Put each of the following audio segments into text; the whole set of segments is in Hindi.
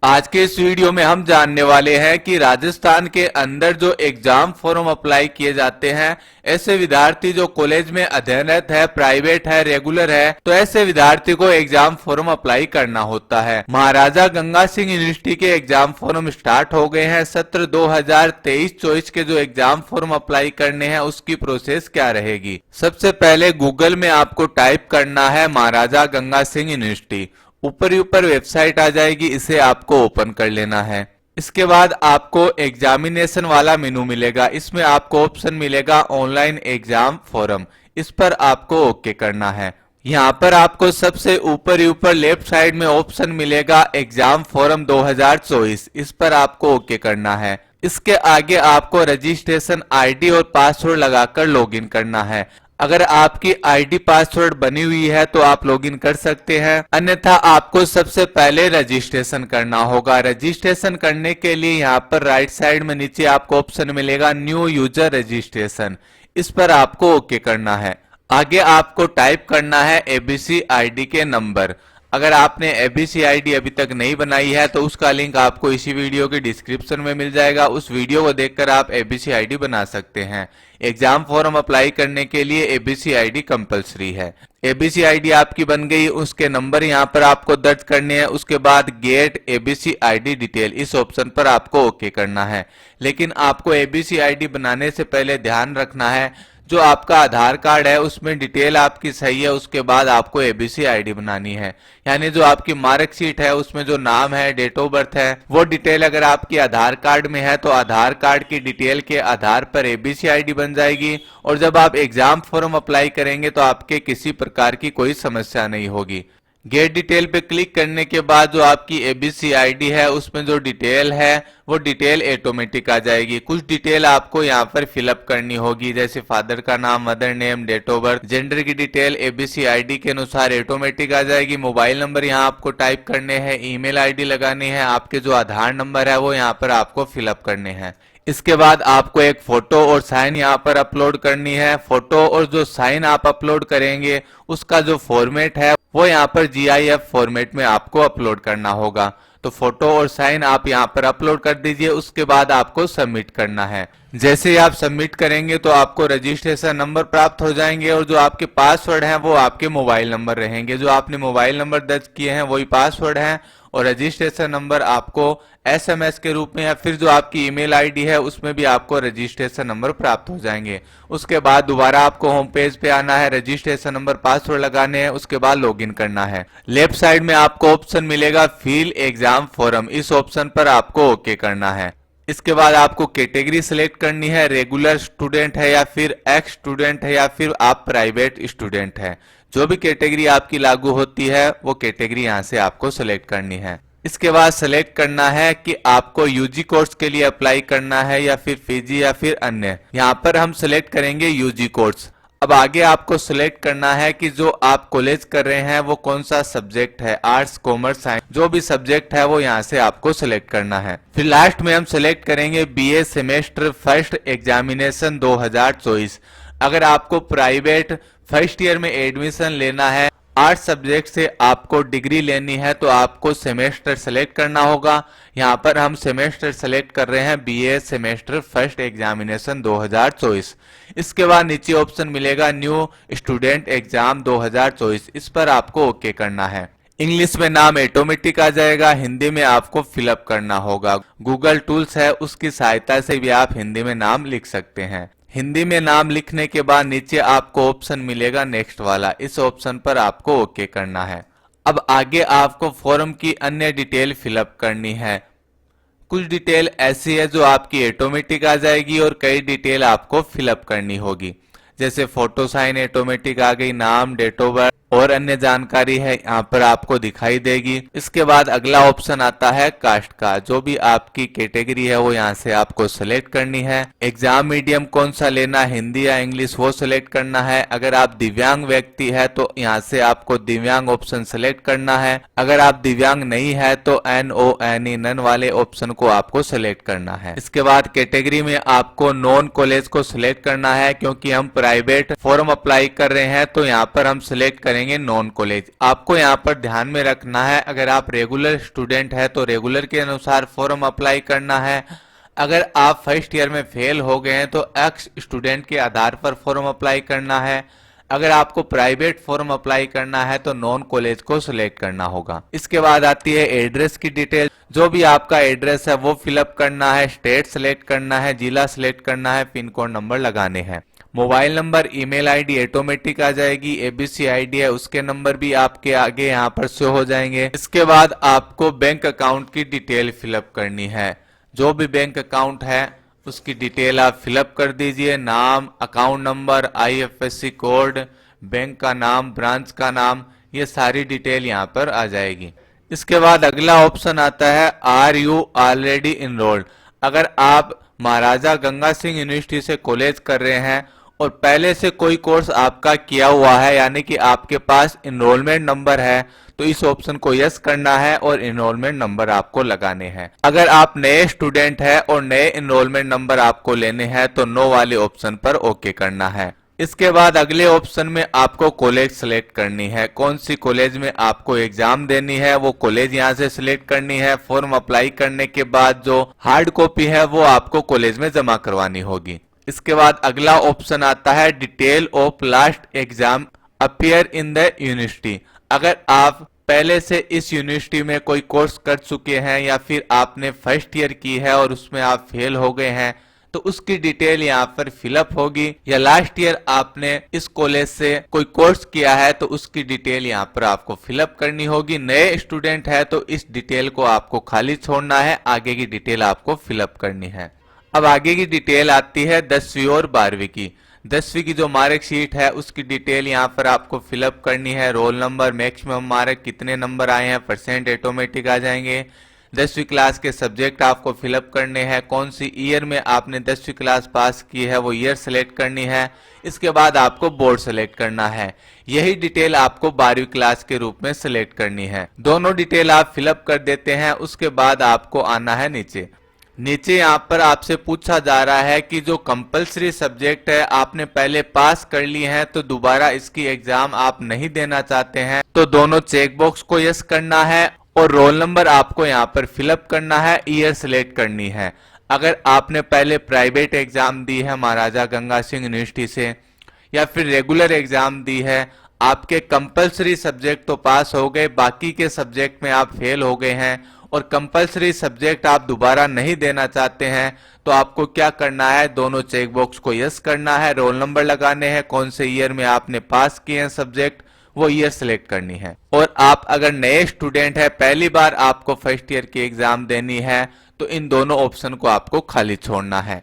आज के इस वीडियो में हम जानने वाले हैं कि राजस्थान के अंदर जो एग्जाम फॉर्म अप्लाई किए जाते हैं, ऐसे विद्यार्थी जो कॉलेज में अध्ययनरत है, प्राइवेट है, रेगुलर है, तो ऐसे विद्यार्थी को एग्जाम फॉर्म अप्लाई करना होता है। महाराजा गंगा सिंह यूनिवर्सिटी के एग्जाम फॉर्म स्टार्ट हो गए हैं। सत्र 2023-24 के जो एग्जाम फॉर्म अप्लाई करने हैं उसकी प्रोसेस क्या रहेगी। सबसे पहले गूगल में आपको टाइप करना है महाराजा गंगा सिंह यूनिवर्सिटी। ऊपर वेबसाइट आ जाएगी, इसे आपको ओपन कर लेना है। इसके बाद आपको एग्जामिनेशन वाला मेनू मिलेगा, इसमें आपको ऑप्शन मिलेगा ऑनलाइन एग्जाम फॉर्म, इस पर आपको ओके करना है। यहाँ पर आपको सबसे ऊपर लेफ्ट साइड में ऑप्शन मिलेगा एग्जाम फॉर्म 2024, इस पर आपको ओके करना है। इसके आगे आपको रजिस्ट्रेशन आईडी और पासवर्ड लगाकर लॉगिन करना है। अगर आपकी आईडी पासवर्ड बनी हुई है तो आप लॉगिन कर सकते हैं, अन्यथा आपको सबसे पहले रजिस्ट्रेशन करना होगा। रजिस्ट्रेशन करने के लिए यहाँ पर राइट साइड में नीचे आपको ऑप्शन मिलेगा न्यू यूजर रजिस्ट्रेशन, इस पर आपको ओके करना है। आगे आपको टाइप करना है एबीसी आईडी के नंबर। अगर आपने एबीसी आईडी अभी तक नहीं बनाई है तो उसका लिंक आपको इसी वीडियो के डिस्क्रिप्शन में मिल जाएगा, उस वीडियो को देखकर आप एबीसी आईडी बना सकते हैं। एग्जाम फॉर्म अप्लाई करने के लिए एबीसी आईडी कंपलसरी है। एबीसी आईडी आपकी बन गई, उसके नंबर यहाँ पर आपको दर्ज करने हैं। उसके बाद गेट एबीसी आईडी डिटेल, इस ऑप्शन पर आपको ओके करना है। लेकिन आपको एबीसी आईडी बनाने से पहले ध्यान रखना है जो आपका आधार कार्ड है उसमें डिटेल आपकी सही है, उसके बाद आपको एबीसी आईडी बनानी है। यानी जो आपकी मार्कशीट है उसमें जो नाम है, डेट ऑफ बर्थ है, वो डिटेल अगर आपकी आधार कार्ड में है तो आधार कार्ड की डिटेल के आधार पर एबीसी आईडी बन जाएगी। और जब आप एग्जाम फॉर्म अप्लाई करेंगे तो आपके किसी प्रकार की कोई समस्या नहीं होगी। गेट डिटेल पे क्लिक करने के बाद जो आपकी एबीसी आईडी है उसमें जो डिटेल है वो डिटेल ऑटोमेटिक आ जाएगी। कुछ डिटेल आपको यहाँ पर फिलअप करनी होगी, जैसे फादर का नाम, mother name, date of birth, gender की डिटेल एबीसी आईडी के अनुसार ऑटोमेटिक आ जाएगी। मोबाइल नंबर यहाँ आपको टाइप करने हैं, ईमेल आईडी लगानी है, आपके जो आधार नंबर है वो यहाँ पर आपको फिलअप करने हैं। इसके बाद आपको एक फोटो और साइन यहाँ पर अपलोड करनी है। फोटो और जो साइन आप अपलोड करेंगे उसका जो फॉर्मेट है वो यहाँ पर GIF फॉर्मेट में आपको अपलोड करना होगा। तो फोटो और साइन आप यहाँ पर अपलोड कर दीजिए, उसके बाद आपको सबमिट करना है। जैसे ही आप सबमिट करेंगे तो आपको रजिस्ट्रेशन नंबर प्राप्त हो जाएंगे और जो आपके पासवर्ड हैं वो आपके मोबाइल नंबर रहेंगे। जो आपने मोबाइल नंबर दर्ज किए हैं वही पासवर्ड हैं और रजिस्ट्रेशन नंबर आपको SMS के रूप में या फिर जो आपकी ईमेल आईडी है उसमें भी आपको रजिस्ट्रेशन नंबर प्राप्त हो जाएंगे। उसके बाद दोबारा आपको होम पेज पे आना है, रजिस्ट्रेशन नंबर, पासवर्ड लगाने हैं, उसके बाद लॉगिन करना है। लेफ्ट साइड में आपको ऑप्शन मिलेगा फिल एग्जाम फॉर्म, इस ऑप्शन पर आपको ओके करना है। इसके बाद आपको कैटेगरी सिलेक्ट करनी है, रेगुलर स्टूडेंट है या फिर एक्स स्टूडेंट है या फिर आप प्राइवेट स्टूडेंट है। जो भी कैटेगरी आपकी लागू होती है वो कैटेगरी यहाँ से आपको सिलेक्ट करनी है। इसके बाद सिलेक्ट करना है कि आपको यूजी कोर्स के लिए अप्लाई करना है या फिर पीजी या फिर अन्य। यहाँ पर हम सिलेक्ट करेंगे यूजी कोर्स। अब आगे आपको सिलेक्ट करना है कि जो आप कॉलेज कर रहे हैं वो कौन सा सब्जेक्ट है, आर्ट्स, कॉमर्स, साइंस, जो भी सब्जेक्ट है वो यहाँ से आपको सिलेक्ट करना है। फिर लास्ट में हम सिलेक्ट करेंगे बीए सेमेस्टर फर्स्ट एग्जामिनेशन 2024। अगर आपको प्राइवेट फर्स्ट ईयर में एडमिशन लेना है, आर्ट्स सब्जेक्ट से आपको डिग्री लेनी है तो आपको सेमेस्टर सेलेक्ट करना होगा। यहाँ पर हम सेमेस्टर सेलेक्ट कर रहे हैं बीए सेमेस्टर फर्स्ट एग्जामिनेशन 2024। इसके बाद नीचे ऑप्शन मिलेगा न्यू स्टूडेंट एग्जाम 2024, इस पर आपको ओके करना है। इंग्लिश में नाम ऑटोमेटिक आ जाएगा, हिंदी में आपको फिलअप करना होगा। गूगल टूल्स है उसकी सहायता से भी आप हिंदी में नाम लिख सकते हैं। हिंदी में नाम लिखने के बाद नीचे आपको ऑप्शन मिलेगा नेक्स्ट वाला, इस ऑप्शन पर आपको ओके करना है। अब आगे आपको फॉर्म की अन्य डिटेल फिलअप करनी है। कुछ डिटेल ऐसी है जो आपकी ऑटोमेटिक आ जाएगी और कई डिटेल आपको फिलअप करनी होगी, जैसे फोटो साइन ऑटोमेटिक आ गई, नाम, डेट ऑफ बर्थ और अन्य जानकारी है यहाँ पर आपको दिखाई देगी। इसके बाद अगला ऑप्शन आता है कास्ट का, जो भी आपकी कैटेगरी है वो यहाँ से आपको सिलेक्ट करनी है। एग्जाम मीडियम कौन सा लेना, हिंदी या इंग्लिश, वो सिलेक्ट करना है। अगर आप दिव्यांग व्यक्ति है तो यहाँ से आपको दिव्यांग ऑप्शन सिलेक्ट करना है। अगर आप दिव्यांग नहीं है तो NONE नन वाले ऑप्शन को आपको सिलेक्ट करना है। इसके बाद कैटेगरी में आपको नॉन कॉलेज को सिलेक्ट करना है, क्योंकि हम प्राइवेट फॉर्म अप्लाई कर रहे हैं तो यहाँ पर हम सिलेक्ट करेंगे नॉन कॉलेज। आपको यहाँ पर ध्यान में रखना है, अगर आप रेगुलर स्टूडेंट है तो रेगुलर के अनुसार फॉर्म अप्लाई करना है। अगर आप फर्स्ट ईयर में फेल हो गए हैं तो एक्स स्टूडेंट के आधार पर फॉर्म अप्लाई करना है। अगर आपको प्राइवेट फॉर्म अप्लाई करना है तो नॉन कॉलेज को सिलेक्ट करना होगा। इसके बाद आती है एड्रेस की डिटेल। जो भी आपका एड्रेस है वो फिलअप करना है, स्टेट सिलेक्ट करना है, जिला सिलेक्ट करना है, पिन कोड नंबर लगाने हैं। Mobile number, email ID automatic आ जाएगी। एबीसी आईडी है उसके नंबर भी आपके आगे यहाँ पर शो हो जाएंगे। इसके बाद आपको बैंक अकाउंट की डिटेल फिलअप करनी है। जो भी बैंक अकाउंट है उसकी डिटेल आप फिलअप कर दीजिए। नाम, account number, IFSC code, bank का नाम, ब्रांच का नाम, ये सारी डिटेल यहाँ पर आ जाएगी। इसके बाद अगला ऑप्शन आता है आर यू ऑलरेडी इनरोल्ड। अगर आप महाराजा गंगा सिंह यूनिवर्सिटी से कॉलेज कर रहे हैं और पहले से कोई कोर्स आपका किया हुआ है, यानी कि आपके पास इनरोलमेंट नंबर है, तो इस ऑप्शन को यस करना है और इनरोलमेंट नंबर आपको लगाने हैं। अगर आप नए स्टूडेंट हैं और नए इनरोलमेंट नंबर आपको लेने हैं तो नो वाले ऑप्शन पर ओके करना है। इसके बाद अगले ऑप्शन में आपको कॉलेज सिलेक्ट करनी है। कौन सी कॉलेज में आपको एग्जाम देनी है वो कॉलेज यहाँ से सिलेक्ट करनी है। फॉर्म अप्लाई करने के बाद जो हार्ड कॉपी है वो आपको कॉलेज में जमा करवानी होगी। इसके बाद अगला ऑप्शन आता है detail of last exam appear in the university. अगर आप पहले से इस यूनिवर्सिटी में कोई कोर्स कर चुके हैं या फिर आपने फर्स्ट ईयर की है और उसमें आप फेल हो गए हैं तो उसकी डिटेल यहाँ पर फिलअप होगी, या लास्ट ईयर आपने इस कॉलेज से कोई कोर्स किया है तो उसकी डिटेल यहाँ पर आपको फिलअप करनी होगी। नए स्टूडेंट है तो इस डिटेल को आपको खाली छोड़ना है, आगे की डिटेल आपको फिलअप करनी है। अब आगे की डिटेल आती है 10वीं और 12वीं की। 10वीं की जो मार्कशीट है उसकी डिटेल यहाँ पर आपको फिलअप करनी है। रोल नंबर, मैक्सिमम मार्क, कितने नंबर आए हैं, परसेंट ऑटोमेटिक आ जाएंगे। 10वीं क्लास के सब्जेक्ट आपको फिलअप करने हैं। कौन सी ईयर में आपने 10वीं क्लास पास की है वो ईयर सेलेक्ट करनी है। इसके बाद आपको बोर्ड सेलेक्ट करना है। यही डिटेल आपको 12वीं क्लास के रूप में सिलेक्ट करनी है। दोनों डिटेल आप फिलअप कर देते हैं। उसके बाद आपको आना है नीचे। नीचे यहाँ पर आपसे पूछा जा रहा है कि जो कंपलसरी सब्जेक्ट है आपने पहले पास कर ली है तो दोबारा इसकी एग्जाम आप नहीं देना चाहते हैं तो दोनों चेक बॉक्स को यस करना है और रोल नंबर आपको यहाँ पर फिलअप करना है, ईयर सिलेक्ट करनी है। अगर आपने पहले प्राइवेट एग्जाम दी है महाराजा गंगा सिंह यूनिवर्सिटी से या फिर रेगुलर एग्जाम दी है, आपके कंपलसरी सब्जेक्ट तो पास हो गए, बाकी के सब्जेक्ट में आप फेल हो गए हैं और कंपलसरी सब्जेक्ट आप दोबारा नहीं देना चाहते हैं तो आपको क्या करना है, दोनों चेक बॉक्स को यस करना है, रोल नंबर लगाने हैं, कौन से ईयर में आपने पास किए हैं सब्जेक्ट वो ईयर सिलेक्ट करनी है। और आप अगर नए स्टूडेंट है, पहली बार आपको फर्स्ट ईयर की एग्जाम देनी है तो इन दोनों ऑप्शन को आपको खाली छोड़ना है।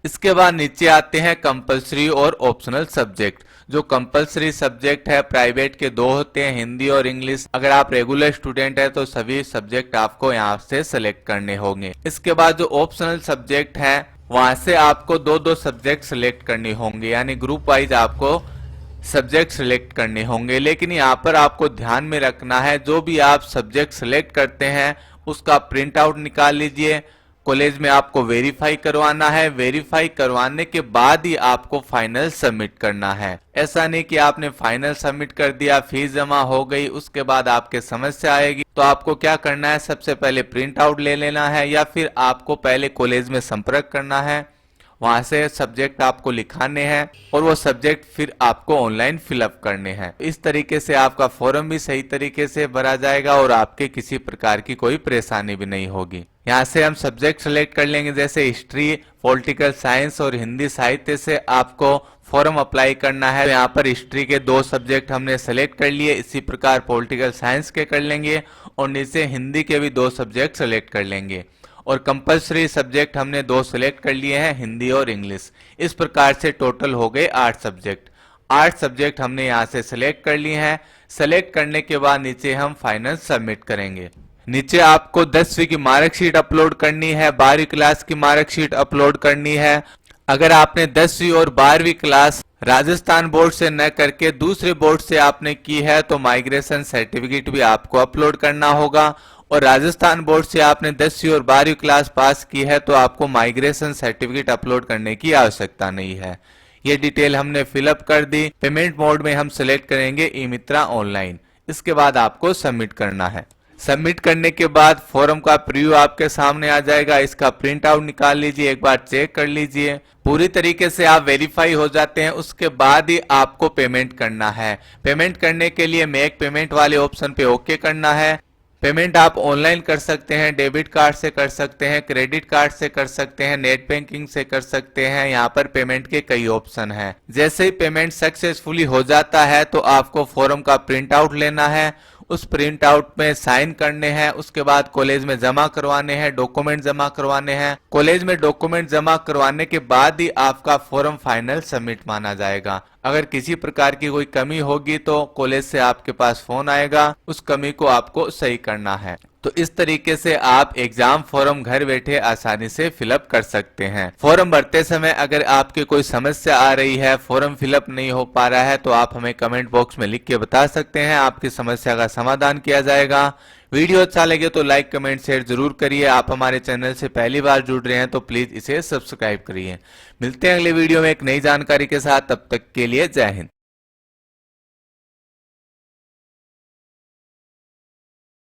इसके बाद नीचे आते हैं कंपलसरी और ऑप्शनल सब्जेक्ट। जो कंपलसरी सब्जेक्ट है प्राइवेट के दो होते हैं, हिंदी और इंग्लिश। अगर आप रेगुलर स्टूडेंट है तो सभी सब्जेक्ट आपको यहाँ से सिलेक्ट करने होंगे। इसके बाद जो ऑप्शनल सब्जेक्ट है वहां से आपको दो दो सब्जेक्ट सिलेक्ट करने होंगे, यानी ग्रुप वाइज आपको सब्जेक्ट सिलेक्ट करने होंगे। लेकिन यहाँ पर आपको ध्यान में रखना है जो भी आप सब्जेक्ट सिलेक्ट करते हैं उसका प्रिंट आउट निकाल लीजिए। कॉलेज में आपको वेरीफाई करवाना है, वेरीफाई करवाने के बाद ही आपको फाइनल सबमिट करना है। ऐसा नहीं कि आपने फाइनल सबमिट कर दिया, फीस जमा हो गई, उसके बाद आपके समस्या आएगी। तो आपको क्या करना है, सबसे पहले प्रिंट आउट ले लेना है या फिर आपको पहले कॉलेज में संपर्क करना है, वहां से सब्जेक्ट आपको लिखाने हैं और वो सब्जेक्ट फिर आपको ऑनलाइन फिलअप करने हैं। इस तरीके से आपका फॉर्म भी सही तरीके से भरा जाएगा और आपके किसी प्रकार की कोई परेशानी भी नहीं होगी। यहाँ से हम सब्जेक्ट सेलेक्ट कर लेंगे, जैसे हिस्ट्री, पॉलिटिकल साइंस और हिंदी साहित्य से आपको फॉर्म अप्लाई करना है। तो यहाँ पर हिस्ट्री के दो सब्जेक्ट हमने सेलेक्ट कर लिए, इसी प्रकार पॉलिटिकल साइंस के कर लेंगे और नीचे हिंदी के भी दो सब्जेक्ट सेलेक्ट कर लेंगे। और कंपलसरी सब्जेक्ट हमने दो सिलेक्ट कर लिए हैं, हिंदी और इंग्लिश। इस प्रकार से टोटल हो गए 8 सब्जेक्ट। 8 सब्जेक्ट हमने यहाँ से सिलेक्ट कर लिए हैं। सिलेक्ट करने के बाद नीचे हम फाइनल सबमिट करेंगे। नीचे आपको 10वीं की मार्कशीट अपलोड करनी है, 12वीं क्लास की मार्कशीट अपलोड करनी है। अगर आपने 10वीं और 12वीं क्लास राजस्थान बोर्ड से न करके दूसरे बोर्ड से आपने की है तो माइग्रेशन सर्टिफिकेट भी आपको अपलोड करना होगा। और राजस्थान बोर्ड से आपने 10वीं और 12वीं क्लास पास की है तो आपको माइग्रेशन सर्टिफिकेट अपलोड करने की आवश्यकता नहीं है। ये डिटेल हमने फिलअप कर दी। पेमेंट मोड में हम सिलेक्ट करेंगे ई मित्रा ऑनलाइन। इसके बाद आपको सबमिट करना है। सबमिट करने के बाद फॉर्म का प्रीव्यू आपके सामने आ जाएगा। इसका प्रिंट आउट निकाल लीजिए, एक बार चेक कर लीजिए। पूरी तरीके से आप वेरीफाई हो जाते हैं, उसके बाद ही आपको पेमेंट करना है। पेमेंट करने के लिए मेक पेमेंट वाले ऑप्शन पे ओके करना है। पेमेंट आप ऑनलाइन कर सकते हैं, डेबिट कार्ड से कर सकते हैं, क्रेडिट कार्ड से कर सकते हैं, नेट बैंकिंग से कर सकते हैं। यहाँ पर पेमेंट के कई ऑप्शन हैं। जैसे ही पेमेंट सक्सेसफुली हो जाता है तो आपको फॉर्म का प्रिंट आउट लेना है, उस प्रिंट आउट में साइन करने हैं, उसके बाद कॉलेज में जमा करवाने हैं, डॉक्यूमेंट जमा करवाने हैं। कॉलेज में डॉक्यूमेंट जमा करवाने के बाद ही आपका फॉर्म फाइनल सबमिट माना जाएगा। अगर किसी प्रकार की कोई कमी होगी तो कॉलेज से आपके पास फोन आएगा, उस कमी को आपको सही करना है। तो इस तरीके से आप एग्जाम फॉर्म घर बैठे आसानी से फिलअप कर सकते हैं। फॉर्म भरते समय अगर आपकी कोई समस्या आ रही है, फॉर्म फिलअप नहीं हो पा रहा है, तो आप हमें कमेंट बॉक्स में लिख के बता सकते हैं, आपकी समस्या का समाधान किया जाएगा। वीडियो अच्छा लगे तो लाइक कमेंट शेयर जरूर करिए। आप हमारे चैनल से पहली बार जुड़ रहे हैं तो प्लीज इसे सब्सक्राइब करिए। मिलते हैं अगले वीडियो में एक नई जानकारी के साथ, तब तक के लिए जय हिंद।